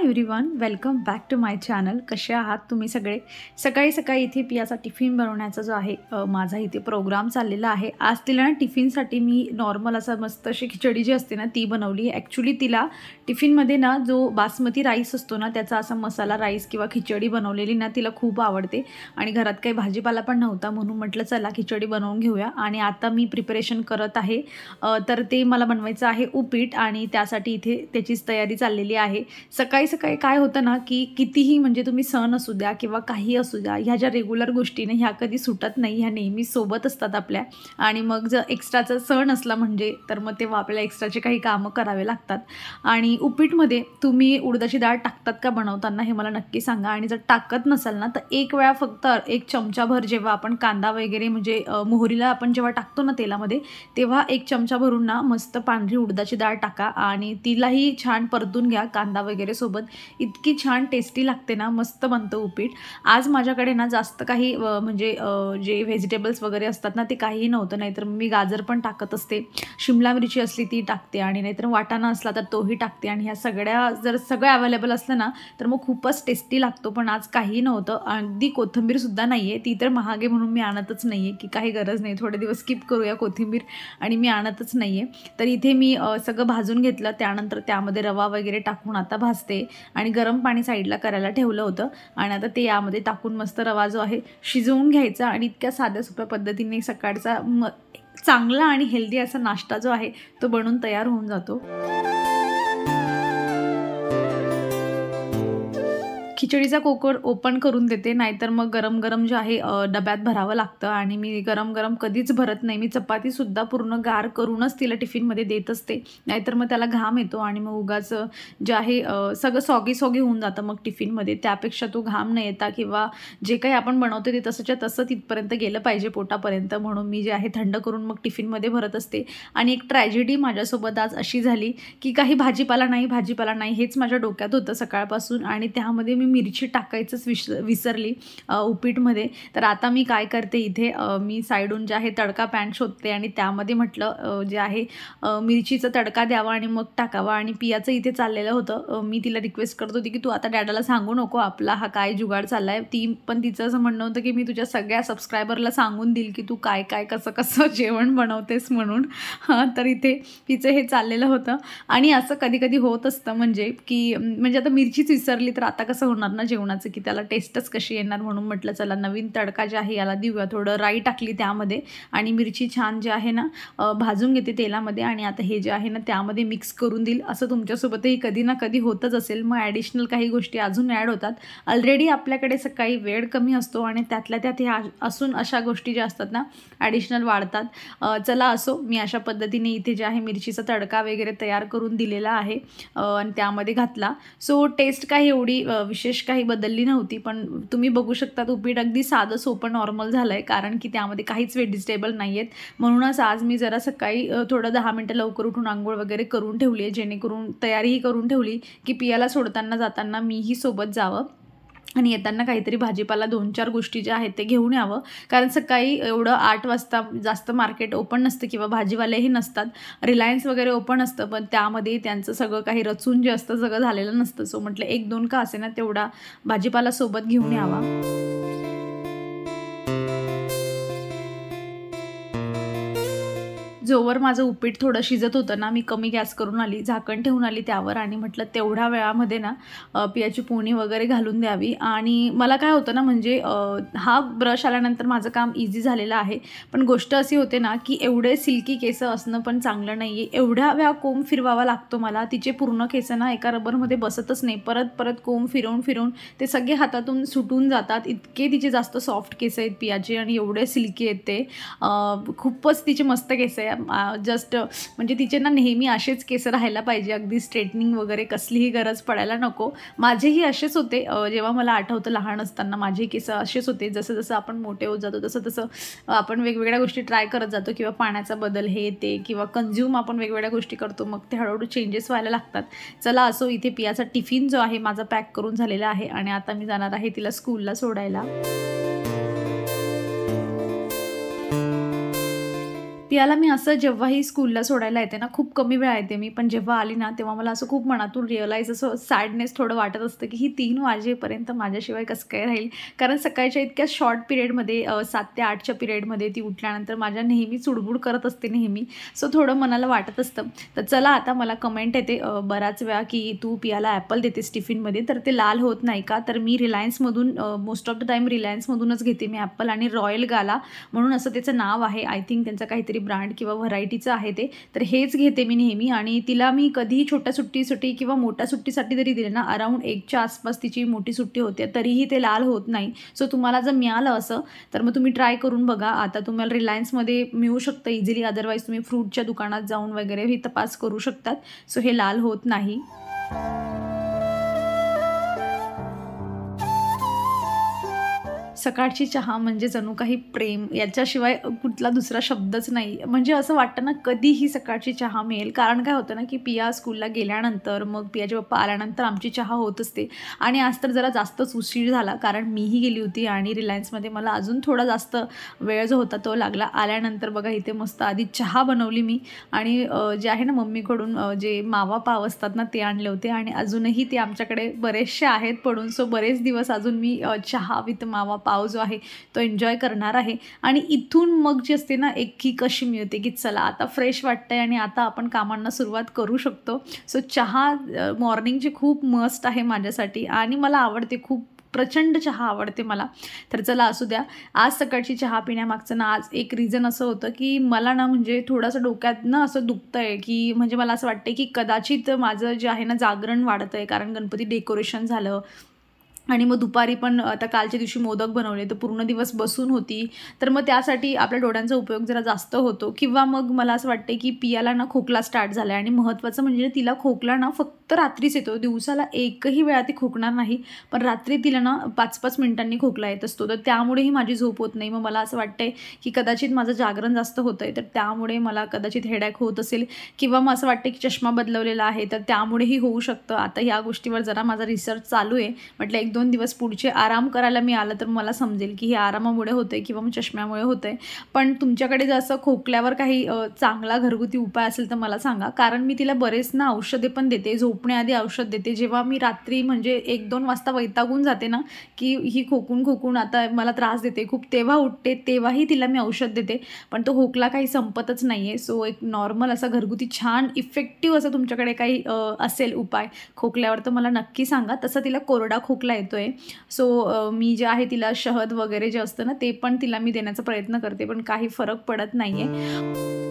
Everyone, welcome back to my channel. कसे आहात तुम्ही सगळे? सकाळी सकाळी इथे पियाचा टिफिन बनवण्याचा जो आहे माझा इथे प्रोग्राम चाललेला आहे. आज तिला ना टिफिनसाठी मी नॉर्मल असा मस्त अशी खिचडी जी असते ना ती बनवली. ॲक्च्युली तिला टिफिनमध्ये ना जो बासमती राईस असतो ना त्याचा असा मसाला राईस किंवा खिचडी बनवलेली ना तिला खूप आवडते आणि घरात काही भाजीपाला पण नव्हता म्हणून म्हटलं चला खिचडी बनवून घेऊया. आणि आता मी प्रिपरेशन करत आहे. तर ते मला बनवायचं आहे उपीट आणि त्यासाठी इथे त्याचीच तयारी चाललेली आहे. सकाळी सकाळी काय होतं ना की कितीही म्हणजे तुम्ही सण असू द्या किंवा काही असू द्या, ह्या ज्या रेग्युलर गोष्टीने ह्या कधी सुटत नाही, ह्या नेहमी सोबत असतात आपल्या. आणि मग जर एक्स्ट्राचा सण असला म्हणजे तर मग तेव्हा आपल्याला एक्स्ट्राचे काही कामं करावे लागतात. आणि उपीटमध्ये तुम्ही उडदाची डाळ टाकतात का बनवताना हे मला नक्की सांगा. आणि जर टाकत नसाल ना तर एक वेळा फक्त 1 चमचाभर जेव्हा आपण कांदा वगैरे म्हणजे मोहरीला आपण जेव्हा टाकतो ना तेलामध्ये, तेव्हा 1 चमचा भरून ना मस्त पांढरी उडदाची डाळ टाका आणि तिलाही छान परतून घ्या कांदा वगैरे सोबत. इतकी छान टेस्टी लागते ना, मस्त बनतं उपीट. आज माझ्याकडे ना जास्त काही म्हणजे जे व्हेजिटेबल्स वगैरे असतात ना ते काहीही नव्हतं, नाहीतर मी गाजर पण टाकत असते, शिमला मिरची असली ती टाकते आणि नाहीतर वाटाणा असला तर तोही टाकते. आणि ह्या सगळ्या जर सगळं अवेलेबल असलं ना तर मग खूपच टेस्टी लागतो. पण आज काही नव्हतं, अगदी कोथिंबीरसुद्धा नाही आहे. ती तर महाग आहे म्हणून मी आणतच नाही आहे की काही गरज नाही, थोडे दिवस स्किप करूया कोथिंबीर, आणि मी आणतच नाही आहे. तर इथे मी सगळं भाजून घेतलं, त्यानंतर त्यामध्ये रवा वगैरे टाकून आता भाजते. आणि गरम पाणी साईडला करायला ठेवलं होतं आणि आता ते यामध्ये टाकून मस्त रवा जो आहे शिजवून घ्यायचा. आणि इतक्या साध्या सोप्या पद्धतीने सकाळचा चांगला आणि हेल्दी असा नाश्ता जो आहे तो बनून तयार होऊन जातो. खिचडीचा कुकर ओपन करून देते, नाहीतर मग गरम गरम जे आहे डब्यात भरावं लागतं. आणि मी गरम गरम कधीच भरत नाही. मी चपातीसुद्धा पूर्ण गार करूनच तिला टिफिनमध्ये देत असते, नाहीतर मग त्याला घाम येतो आणि मग उगाच जे आहे सगळं सॉगी सॉगी होऊन जातं मग टिफिनमध्ये. त्यापेक्षा तो घाम न येता किंवा जे काही आपण बनवतो ते तसंच्या तसं तिथपर्यंत गेलं पाहिजे पोटापर्यंत, म्हणून मी जे आहे थंड करून मग टिफिनमध्ये भरत असते. आणि एक ट्रॅजेडी माझ्यासोबत आज अशी झाली की काही भाजीपाला नाही हेच माझ्या डोक्यात होतं सकाळपासून, आणि त्यामध्ये मी मिरची टाकायचंच विसरली उपीटमध्ये. तर आता मी काय करते, इथे मी साईडून जे आहे तडका पॅन शोधते आणि त्यामध्ये म्हटलं जे आहे मिरचीचा तडका द्यावा आणि मग टाकावा. आणि पियाचं इथे चाललेलं होतं, मी तिला रिक्वेस्ट करत होती की तू आता डॅडाला सांगू नको आपला हा काय जुगाड चालला आहे. ती पण तिचं असं म्हणणं होतं की मी तुझ्या सगळ्या सबस्क्रायबरला सांगून देईल की तू काय काय कसं जेवण बनवतेस म्हणून. तर इथे तिचं हे चाललेलं होतं. आणि असं कधी कधी होत असतं म्हणजे आता मिरचीच विसरली तर आता कसं होणार ना जेवणाचं, की त्याला टेस्टच कशी येणार. म्हणून म्हटलं चला नवीन तडका जे आहे याला देऊया. थोडं राई टाकली त्यामध्ये आणि मिरची छान जे आहे ना भाजून घेते तेलामध्ये. आणि आता हे जे आहे ना त्यामध्ये मिक्स करून देईल. असं तुमच्यासोबतही कधी ना कधी होतच असेल, मग ॲडिशनल काही गोष्टी अजून ॲड होतात. ऑलरेडी आपल्याकडे सकाळी वेळ कमी असतो आणि त्यातल्या त्यात हे असून अशा गोष्टी ज्या असतात ना ॲडिशनल वाढतात. चला असो, मी अशा पद्धतीने इथे जे आहे मिरचीचा तडका वगैरे तयार करून दिलेला आहे आणि त्यामध्ये घातला. सो टेस्ट काही एवढी विशेष काही बदलली नव्हती, पण तुम्ही बघू शकता उपीट अगदी साधं सोपं नॉर्मल झालं आहे, कारण की त्यामध्ये काहीच व्हेजिटेबल नाही आहेत. म्हणूनच आज मी जरा सकाळी थोडं 10 मिनटं लवकर उठून आंघोळ वगैरे करून ठेवली आहे, जेणेकरून तयारीही करून ठेवली की पियाला सोडताना जाताना मीही सोबत जावं आणि येताना काहीतरी भाजीपाला 2-4 गोष्टी ज्या आहेत ते घेऊन यावं. कारण सकाळी एवढं 8 वाजता जास्त मार्केट ओपन नसतं किंवा भाजीवालेही नसतात. रिलायन्स वगैरे ओपन असतं, पण त्यामध्ये त्यांचं सगळं काही रचून जे असतं सगळं झालेलं नसतं. सो म्हटलं 1-2 का असे ना तेवढा भाजीपाला सोबत घेऊन यावा. जोवर माझं उपीट थोडं शिजत होतं ना, मी कमी गॅस करून आली, झाकण ठेवून आली त्यावर आणि म्हटलं तेवढ्या वेळामध्ये ना पियाची पोळी वगैरे घालून द्यावी. आणि मला काय होतं ना म्हणजे हा ब्रश आल्यानंतर माझं काम इझी झालेलं आहे. पण गोष्ट अशी होते ना की एवढे सिल्की केस असणं पण चांगलं नाही आहे. एवढ्या वेळा कोंब फिरवावा लागतो मला. तिचे पूर्ण केस ना एका रबरमध्ये बसतच नाही. परत कोंब फिरवून ते सगळे हातातून सुटून जातात. इतके तिचे जास्त सॉफ्ट केस आहेत पियाचे आणि एवढे सिल्की आहेत ते. खूपच तिचे मस्त केस आहे. जस्ट म्हणजे तिचे ना नेहमी असेच केस राहायला पाहिजे, अगदी स्ट्रेटनिंग वगैरे कसलीही गरज पडायला नको. माझेही असेच होते, जेव्हा मला आठवतं लहान असताना माझेही केस असेच होते. जसं जसं आपण मोठे होत जातो तसं आपण वेगवेगळ्या गोष्टी ट्राय करत जातो किंवा पाण्याचा बदल हे ते किंवा कन्झ्युम आपण वेगवेगळ्या गोष्टी करतो, मग ते हळूहळू चेंजेस व्हायला लागतात. चला असो, इथे पियाचा टिफिन जो आहे माझा पॅक करून झालेला आहे आणि आता मी जाणार आहे तिला स्कूलला सोडायला. पियाला मी असं जेव्हाही स्कूलला सोडायला येते ना, खूप कमी वेळा येते मी, पण जेव्हा आली ना, तेव्हा मला असं खूप मनातून रिअलाईज असं सॅडनेस थोडं वाटत असतं, की ही 3 वाजेपर्यंत माझ्याशिवाय कसं काय राहील? कारण सकाळच्या इतक्या शॉर्ट पिरियडमध्ये 7 ते 8च्या पिरियडमध्ये ती उठल्यानंतर माझ्या नेहमी चुडबुड करत असते नेहमी. सो थोडं मनाला वाटत असतं. तर चला आता मला कमेंट येते बऱ्याच वेळा, की "तू पियाला ॲपल देतेस टिफिनमध्ये, तर ते लाल होत नाही का?" तर मी रिलायन्समधून मोस्ट ऑफ द टाईम रिलायन्समधूनच घेते मी ॲपल आणि रॉयल गाला म्हणून असं त्याचं नाव आहे. आय थिंक त्यांचं काहीतरी ब्रँड किंवा व्हरायटीचं आहे ते. तर हेच घेते मी नेहमी आणि तिला मी कधीही छोट्या सुट्टीसाठी किंवा मोठ्या सुट्टीसाठी जरी दिले ना, अराउंड 1च्या आसपास तिची मोठी सुट्टी होते, तरीही ते लाल होत नाही. सो तुम्हाला जर मिळालं असं, तर मग तुम्ही ट्राय करून बघा. आता तुम्हाला रिलायन्समध्ये मिळू शकतं इझिली, अदरवाईज तुम्ही फ्रूटच्या दुकानात जाऊन वगैरे ही तपास करू शकतात. सो हे लाल होत नाही. सकाळची चहा म्हणजे जणू काही प्रेम याच्याशिवाय कुठला दुसरा शब्दच नाही. म्हणजे असं वाटतं ना कधीही सकाळची चहा मिळेल. कारण काय होतं ना, की पिया स्कूलला गेल्यानंतर मग पियाचे पप्पा आल्यानंतर आमची चहा होत असते. आणि आज तर जरा जास्तच उशीर झाला कारण मीही गेली होती आणि रिलायन्समध्ये मला अजून थोडा जास्त वेळ जो होता तो लागला. आल्यानंतर बघा इथे मस्त आधी चहा बनवली मी आणि जे आहे ना मम्मीकडून जे मावा पाव असतात ना ते आणले होते आणि अजूनही ते आमच्याकडे बरेचसे आहेत पडून. सो बरेच दिवस अजून मी चहा विथ मावा पाव जो आहे तो एन्जॉय करणार आहे. आणि इथून मग जी असते ना एक किक अशी मिळते, की चला आता फ्रेश वाटतंय आणि आता आपण कामांना सुरुवात करू शकतो. सो चहा मॉर्निंगची खूप मस्ट आहे माझ्यासाठी आणि मला आवडते खूप. प्रचंड चहा आवडते मला. तर चला असू द्या. आज सकाळची चहा पिण्यामागचं ना आज एक रिझन असं होतं, की मला ना म्हणजे थोडंसं डोक्यात ना असं दुखतंय, की म्हणजे मला असं वाटतंय, की कदाचित माझं जे आहे ना जागरण वाढतंय कारण गणपती डेकोरेशन झालं. आणि मग दुपारी पण आता कालच्या दिवशी मोदक बनवले तर पूर्ण दिवस बसून होती. तर मग त्यासाठी आपल्या डोळ्यांचा उपयोग जरा जास्त होतो किंवा मग मला असं वाटते की पियाला ना खोकला स्टार्ट झाला आहे आणि महत्त्वाचं म्हणजे तिला खोकला ना फक्त रात्रीच येतो. दिवसाला एकही वेळा ती खोकणार नाही, पण रात्री तिला ना 5-5 मिनिटांनी खोकला येत असतो. तर त्यामुळेही माझी झोप होत नाही. मग मला असं वाटतंय की कदाचित माझं जागरण जास्त होतंय तर त्यामुळे मला कदाचित हेडॅक होत असेल किंवा मग असं वाटतं की चष्मा बदलवलेला आहे तर त्यामुळेही होऊ शकतं. आता ह्या गोष्टीवर जरा माझा रिसर्च चालू आहे. म्हटलं 1-2 दिवस पुढचे आराम करायला मिळालं तर मला समजेल की हे आरामामुळे होतंय किंवा मग चष्म्यामुळे होतंय. पण तुमच्याकडे जर असं खोकल्यावर काही चांगला घरगुती उपाय असेल तर मला सांगा. कारण मी तिला बरेच ना औषधे पण देते, झोपण्याआधी औषध देते. जेव्हा मी रात्री म्हणजे 1-2 वाजता वैतागून जाते ना, की ही खोकून आता मला त्रास देते खूप, तेव्हा उठते तेव्हाही तिला मी औषध देते. पण तो खोकला काही संपतच नाही आहे. सो एक नॉर्मल असा घरगुती छान इफेक्टिव्ह असं तुमच्याकडे काही असेल उपाय खोकल्यावर तर मला नक्की सांगा. तसं तिला कोरडा खोकला येतोय. सो मी जे आहे तिला शहद वगैरे जे असतं ना ते पण तिला मी देण्याचा प्रयत्न करते, पण काही फरक पडत नाही आहे.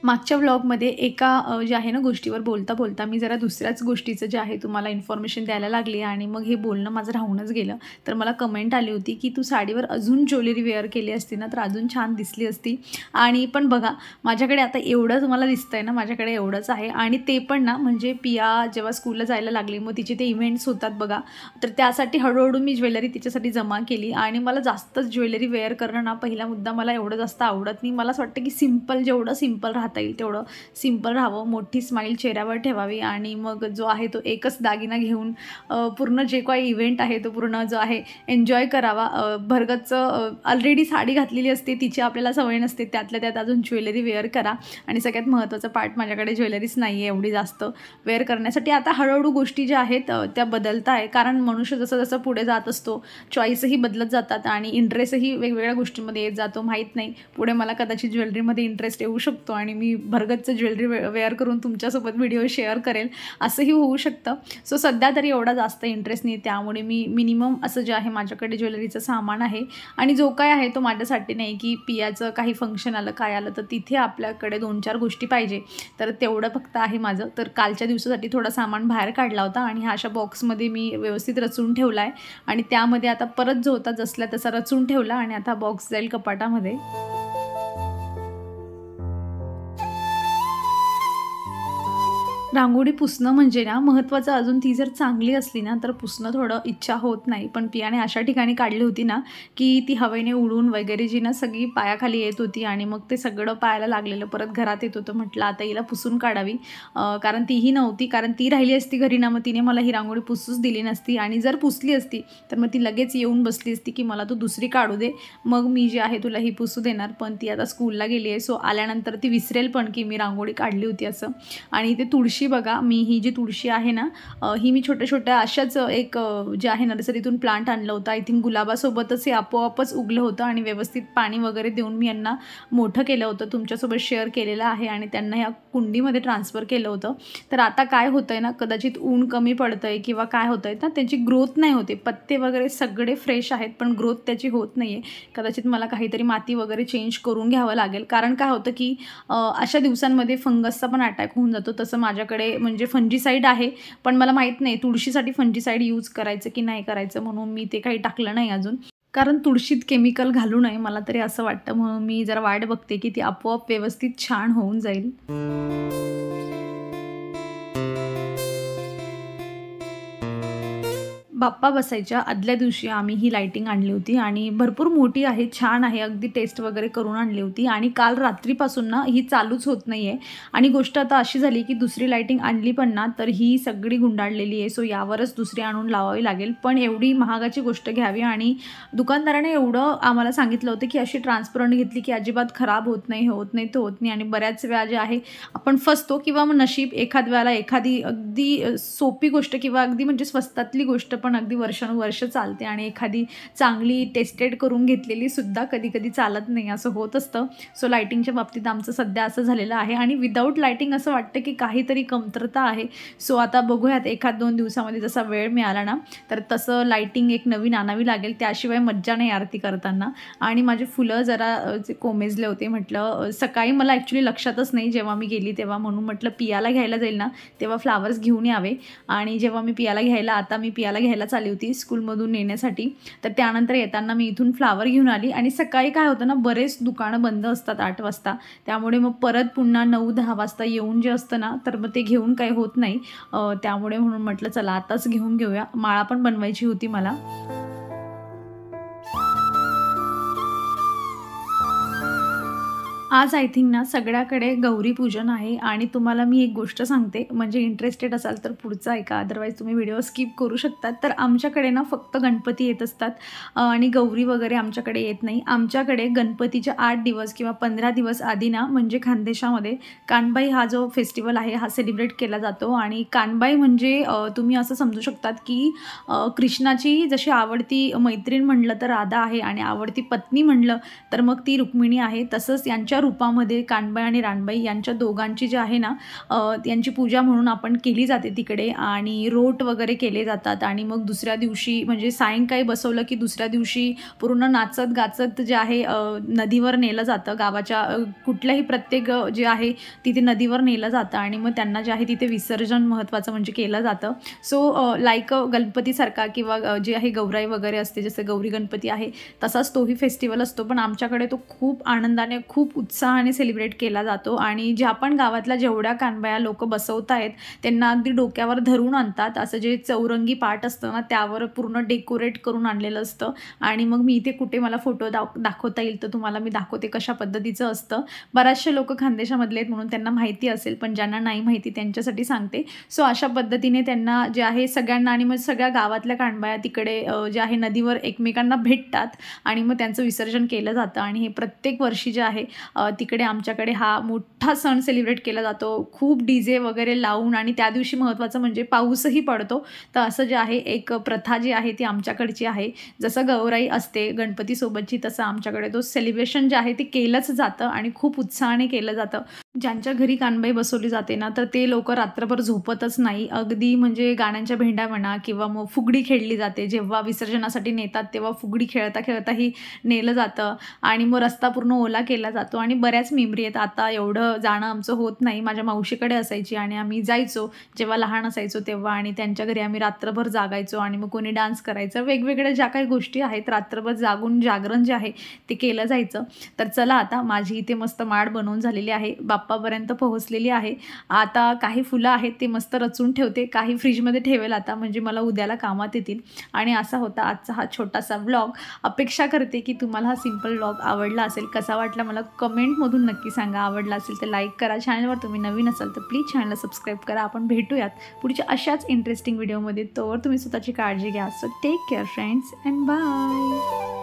मागच्या व्लॉगमध्ये एका जे आहे ना गोष्टीवर बोलता बोलता मी जरा दुसऱ्याच गोष्टीचं जे आहे तुम्हाला इन्फॉर्मेशन द्यायला लागली आणि मग हे बोलणं माझं राहूनच गेलं. तर मला कमेंट आली होती की तू साडीवर अजून ज्वेलरी वेअर केली असती ना तर अजून छान दिसली असती. आणि पण बघा माझ्याकडे आता एवढं तुम्हाला दिसतंय ना, माझ्याकडे एवढंच आहे आणि ते पण ना म्हणजे पिया जेव्हा स्कूलला जायला लागली मग तिचे ते इव्हेंट्स होतात बघा, तर त्यासाठी हळूहळू मी ज्वेलरी तिच्यासाठी जमा केली. आणि मला जास्तच ज्वेलरी वेअर करणं ना पहिला मुद्दा मला एवढं जास्त आवडत नाही. मला असं वाटतं की सिम्पल, जेवढं सिम्पल राहता येईल तेवढं सिम्पल राहावं, मोठी स्माईल चेहऱ्यावर ठेवावी आणि मग जो आहे तो एकच दागिना घेऊन पूर्ण जे काही इव्हेंट आहे तो पूर्ण जो आहे एन्जॉय करावा. भरगतचं ऑलरेडी साडी घातलेली असते, तिची आपल्याला सवय नसते, त्यातल्या त्यात अजून ज्वेलरी वेअर करा. आणि सगळ्यात महत्त्वाचा पार्ट, माझ्याकडे ज्वेलरीच नाही आहे एवढी जास्त वेअर करण्यासाठी. आता हळूहळू गोष्टी ज्या आहेत त्या बदलत आहे, कारण मनुष्य जसं जसं पुढे जात असतो चॉईसही बदलत जातात आणि इंटरेस्टही वेगवेगळ्या गोष्टींमध्ये येत जातो. माहीत नाही पुढे मला कदाचित ज्वेलरीमध्ये इंटरेस्ट येऊ शकतो आणि मी भरगतचं ज्वेलरी वेअर करून तुमच्यासोबत व्हिडिओ शेअर करेल, असंही होऊ शकतं. सो सध्या तरी एवढा जास्त इंटरेस्ट नाही, त्यामुळे मी मिनिमम असं जे आहे माझ्याकडे ज्वेलरीचं सामान आहे. आणि जो काय आहे तो माझ्यासाठी नाही की पियाचं काही फंक्शन आलं काय आलं तर तिथे आपल्याकडे 2-4 गोष्टी पाहिजे, तर तेवढं फक्त आहे माझं. तर कालच्या दिवसासाठी थोडा सामान बाहेर काढला होता आणि हा अशा बॉक्समध्ये मी व्यवस्थित रचून ठेवला आहे आणि त्यामध्ये आता परत जो होता जसल्या तसा रचून ठेवला आणि आता बॉक्स जाईल कपाटामध्ये. रांगोळी पुसणं म्हणजे ना महत्त्वाचं अजून ती जर चांगली असली ना तर पुसणं थोडं इच्छा होत नाही. पण पियाने अशा ठिकाणी काढली होती ना, की ती हवेने उडून वगैरे जी ना सगळी पायाखाली येत होती आणि मग ते सगळं पायाला लागलेलं परत घरात येत होतं. म्हटलं आता हिला पुसून काढावी. कारण तीही नव्हती. कारण ती राहिली असती घरी ना, मग तिने मला ही रांगोळी पुसूच दिली नसती आणि जर पुसली असती तर मग ती लगेच येऊन बसली असती, की मला तू दुसरी काढू दे. मग मी जी आहे तुला ही पुसू देणार. पण ती आता स्कूलला गेली आहे. सो आल्यानंतर ती विसरेल पण, की मी रांगोळी काढली होती असं. आणि इथे तुळशी बघा, मी ही जी तुळशी आहे ना, ही मी छोट्या-छोट्या अशाच एक जे आहे नर्सरीतून प्लांट आणलं होतं. आय थिंक गुलाबासोबतच हे आपोआपच उगलं होतं आणि व्यवस्थित पाणी वगैरे देऊन मी यांना मोठं केलं होतं. तुमच्यासोबत शेअर केलेलं आहे आणि त्यांना ह्या कुंडीमध्ये ट्रान्सफर केलं होतं. तर आता काय होतंय ना, कदाचित ऊन कमी पडतंय किंवा काय होतंय ना, त्यांची ग्रोथ नाही होते. पत्ते वगैरे सगळे फ्रेश आहेत, पण ग्रोथ त्याची होत नाही आहे. कदाचित मला काहीतरी माती वगैरे चेंज करून घ्यावं लागेल. कारण काय होतं, की अशा दिवसांमध्ये फंगसचा पण अटॅक होऊन जातो. तसं माझ्याकडे म्हणजे फंजीसाईड आहे, पण मला माहीत नाही तुळशीसाठी फंजीसाईड यूज करायचं की नाही करायचं, म्हणून मी ते काही टाकलं नाही अजून. कारण तुळशीत केमिकल घालू नये मला तरी असं वाटतं, म्हणून मी जरा वाट बघते की ती आपोआप व्यवस्थित छान होऊन जाईल. बाप्पा बसायच्या आदल्या दिवशी आम्ही ही लाइटिंग आणली होती आणि भरपूर मोठी आहे, छान आहे. अगदी टेस्ट वगैरे करून आणली होती आणि काल रात्रीपासून ना ही चालूच होत नाही आहे आणि गोष्ट आता अशी झाली की दुसरी लाइटिंग आणली पण ना तर ही सगळी गुंडाळलेली आहे. सो यावरच दुसरी आणून लावावी लागेल. पण एवढी महागाची गोष्ट घ्यावी आणि दुकानदाराने एवढं आम्हाला सांगितलं होतं की अशी ट्रान्सपरंट घेतली की अजिबात खराब होत नाही, होत नाही, तर होत नाही. आणि बऱ्याच वेळा जे आहे आपण फसतो किंवा मग नशीब एखाद वेळेला एखादी अगदी सोपी गोष्ट किंवा अगदी म्हणजे स्वस्तातली गोष्ट पण अगदी वर्षानुवर्ष चालते आणि एखादी चांगली टेस्टेड करून घेतलेली सुद्धा कधी-कधी चालत नाही, असं होत असतं. सो लाइटिंगच्या बाबतीत आमचं सध्या असं झालेलं आहे आणि विदाऊट लाइटिंग असं वाटतं की काहीतरी कमतरता आहे. सो आता बघूयात 1-2 दिवसामध्ये जसा वेळ मिळाला ना, तर तसं लाइटिंग एक नवीन आणावी लागेल. त्याशिवाय मज्जा नाही आरती करताना. आणि माझे फुलं जरा जे कोमेजले होते, म्हटलं सकाळी मला ॲक्च्युली लक्षातच नाही जेव्हा मी गेली तेव्हा, म्हणून म्हटलं पियाला घ्यायला जाईल ना तेव्हा फ्लावर्स घेऊन यावे. आणि जेव्हा मी पियाला घ्यायला घ्यायलाच आली होती स्कूलमधून नेण्यासाठी, तर त्यानंतर येताना मी इथून फ्लावर घेऊन आली. आणि सकाळी काय होतं ना, बरेच दुकानं बंद असतात 8 वाजता, त्यामुळे मग परत पुन्हा 9-10 वाजता येऊन जे असतं ना, तर मग ते घेऊन काही होत नाही. त्यामुळे म्हणून म्हटलं चला आताच घेऊन घेऊया. माळा पण बनवायची होती मला. आज आय थिंक ना सगळ्याकडे गौरीपूजन आहे आणि तुम्हाला मी एक गोष्ट सांगते, म्हणजे इंटरेस्टेड असाल तर पुढचं ऐका, अदरवाईज तुम्ही व्हिडिओ स्किप करू शकतात. तर आमच्याकडे ना फक्त गणपती येत असतात आणि गौरी वगैरे आमच्याकडे येत नाही. आमच्याकडे गणपतीच्या 8 दिवस किंवा 15 दिवस आधी ना, म्हणजे खानदेशामध्ये कानबाई हा जो फेस्टिवल आहे हा सेलिब्रेट केला जातो. आणि कानबाई म्हणजे तुम्ही असं समजू शकतात की कृष्णाची जशी आवडती मैत्रीण म्हणलं तर राधा आहे आणि आवडती पत्नी म्हणलं तर मग ती रुक्मिणी आहे. तसंच यांच्या रूपामध्ये कानबाई आणि रानबाई यांच्या दोघांची जी आहे ना, यांची पूजा म्हणून आपण केली जाते तिकडे. आणि रोट वगैरे केले जातात आणि मग दुसऱ्या दिवशी म्हणजे सायंकाळी बसवलं की दुसऱ्या दिवशी पूर्ण नाचत गाचत जे आहे नदीवर नेलं जातं. गावाच्या कुठल्याही प्रत्येक जे आहे तिथे नदीवर नेलं जातं आणि मग त्यांना जे आहे तिथे विसर्जन महत्त्वाचं म्हणजे केलं जातं. सो लाईक गणपतीसारखा किंवा जे आहे गौराई वगैरे असते, जसं गौरी गणपती आहे तसाच तोही फेस्टिवल असतो. पण आमच्याकडे तो खूप आनंदाने खूप उत्साहाने सेलिब्रेट केला जातो. आणि ज्या पण गावातल्या जेवढ्या कानबाया लोक बसवत आहेत त्यांना अगदी डोक्यावर धरून आणतात. असं जे चौरंगी पाट असतं ना त्यावर पूर्ण डेकोरेट करून आणलेलं असतं. आणि मग मी इथे कुठे मला फोटो दाखवता येईल तर तुम्हाला मी दाखवते कशा पद्धतीचं असतं. बऱ्याचशे लोक खानदेशामधले आहेत म्हणून त्यांना माहिती असेल, पण ज्यांना नाही माहिती त्यांच्यासाठी सांगते. सो अशा पद्धतीने त्यांना जे आहे सगळ्यांना आणि मग सगळ्या गावातल्या कानबाया तिकडे जे आहे नदीवर एकमेकांना भेटतात आणि मग त्यांचं विसर्जन केलं जातं. आणि हे प्रत्येक वर्षी जे आहे तिकडे आमच्याकडे हा मोठा सण सेलिब्रेट केला जातो, खूप डीजे वगैरे लावून. आणि त्या दिवशी महत्त्वाचं म्हणजे पाऊसही पडतो. तर असं जे आहे एक प्रथा जी आहे ती आमच्याकडची आहे. जसं गौराई असते गणपतीसोबतची, तसं आमच्याकडे तो सेलिब्रेशन जे आहे ते केलंच जातं आणि खूप उत्साहाने केलं जातं. ज्यांच्या घरी कानबाई बसवली जाते ना तर ते लोक रात्रभर झोपतच नाही. अगदी म्हणजे गाण्यांच्या भेंड्या म्हणा किंवा मग फुगडी खेळली जाते. जेव्हा विसर्जनासाठी नेतात तेव्हा फुगडी खेळता खेळताही नेलं जातं आणि मग रस्ता पूर्ण ओला केला जातो. आणि बऱ्याच मेमरी आहेत. आता एवढं जाणं आमचं होत नाही. माझ्या मावशीकडे असायची आणि आम्ही जायचो जेव्हा लहान असायचो तेव्हा, आणि त्यांच्या घरी आम्ही रात्रभर जागायचो आणि मग कोणी डान्स करायचं. वेगवेगळ्या ज्या काही गोष्टी आहेत रात्रभर जागून जागरण जे आहे ते केलं जायचं. तर चला आता माझी इथे मस्त माळ बनवून झालेली आहे. बाप्पापर्यंत पोहोचलेली आहे. आता काही फुलं आहेत ते मस्त रचून ठेवते, काही फ्रीजमध्ये ठेवेल आता, म्हणजे मला उद्याला कामात येतील. आणि असा होता आजचा हा छोटासा व्लॉग. अपेक्षा करते की तुम्हाला हा सिंपल व्लॉग आवडला असेल. कसा वाटला मला कमेंटमधून नक्की सांगा. आवडला असेल तर लाईक करा. चॅनलवर तुम्ही नवीन असाल तर प्लीज चॅनलला सबस्क्राईब करा. आपण भेटूयात पुढच्या अशाच इंटरेस्टिंग व्हिडिओमध्ये. तोवर तुम्ही स्वतःची काळजी घ्या. So take care friends and bye.